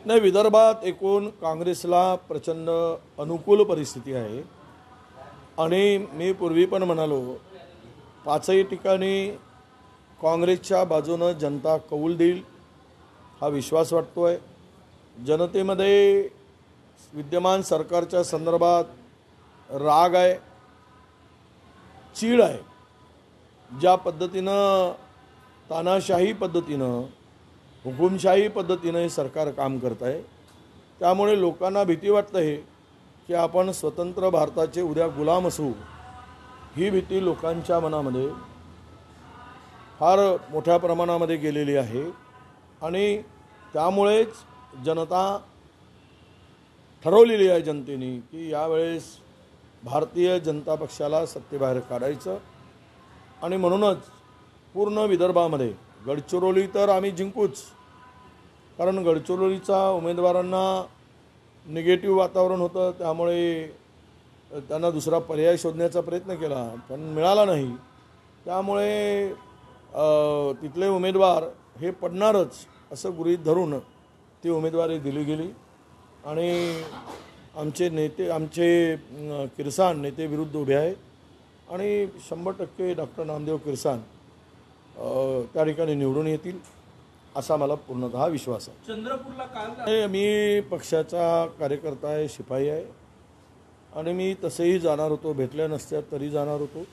नाही, विदर्भात एकूण काँग्रेसला प्रचंड अनुकूल परिस्थिती आहे आणि मी पूर्वी पण म्हणालो, पाचही ठिकाणी काँग्रेसच्या बाजूने जनता कौल देईल हा विश्वास वाटतोय। जनतेमध्ये विद्यमान सरकारच्या संदर्भात राग आहे, चीड आहे। ज्या पद्धतीनं तानाशाही पद्धतीनं हुकुमशाही पद्धतीने हे सरकार काम करत आहे, त्यामुळे लोकांना भीती वाटते आहे की आपण स्वतंत्र भारताचे उद्या गुलाम असू। ही भीती लोकांच्या मनामध्ये फार मोठ्या प्रमाणामध्ये गेलेली आहे आणि त्यामुळेच जनता ठरवलेली आहे जनतेने की यावेळेस भारतीय जनता पक्षाला सत्तेबाहेर काढायचं आणि म्हणूनच पूर्ण विदर्भामध्ये गडचिरोली तर आम्ही जिंकूच, कारण गडचिरोलीचा उमेदवारांना निगेटिव्ह वातावरण होतं, त्यामुळे त्यांना दुसरा पर्याय शोधण्याचा प्रयत्न केला पण मिळाला नाही। त्यामुळे तिथले उमेदवार हे पडणारच असं गृहीत धरून ती उमेदवारी दिली गेली आणि आमचे किरसान नेते विरुद्ध उभे आहेत आणि 100% डॉक्टर नामदेव किरसान त्या ठिकाणी निवडून येतील असा मला पूर्णतः विश्वास आहे। चंद्रपूरला काल मी पक्षाचा कार्यकर्ता आहे, शिपाई आहे आणि मी तसेही जाणार होतो, भेटल्या नसत्या तरी जाणार होतो।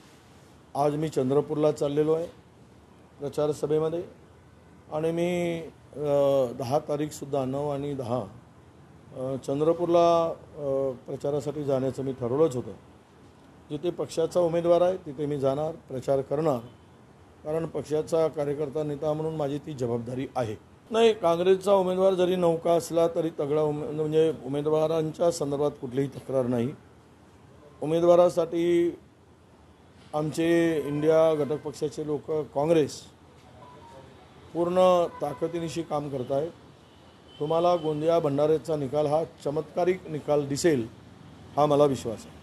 आज मी चंद्रपूरला चाललेलो आहे प्रचार सभेमध्ये आणि मी 10 तारीखसुद्धा 9 आणि 10 चंद्रपूरला प्रचारासाठी जाण्याचं मी ठरवलंच होतं। जिथे पक्षाचा उमेदवार आहे तिथे मी जाणार, प्रचार करणार, कारण पक्षाचा कार्यकर्ता नेता म्हणून माझी ती जबाबदारी आहे। नाही, काँग्रेसचा उमेदवार जरी नौका असला तरी तगडा म्हणजे उमेदवारांच्या संदर्भात कुठलीही तक्रार नाही। उमेदवारासाठी आमचे इंडिया घटक पक्षाचे लोक काँग्रेस पूर्ण ताकदीनिशी काम करत आहेत। तुम्हाला गोंदिया भंडाऱ्याचा निकाल हा चमत्कारिक निकाल दिसेल हा मला विश्वास आहे।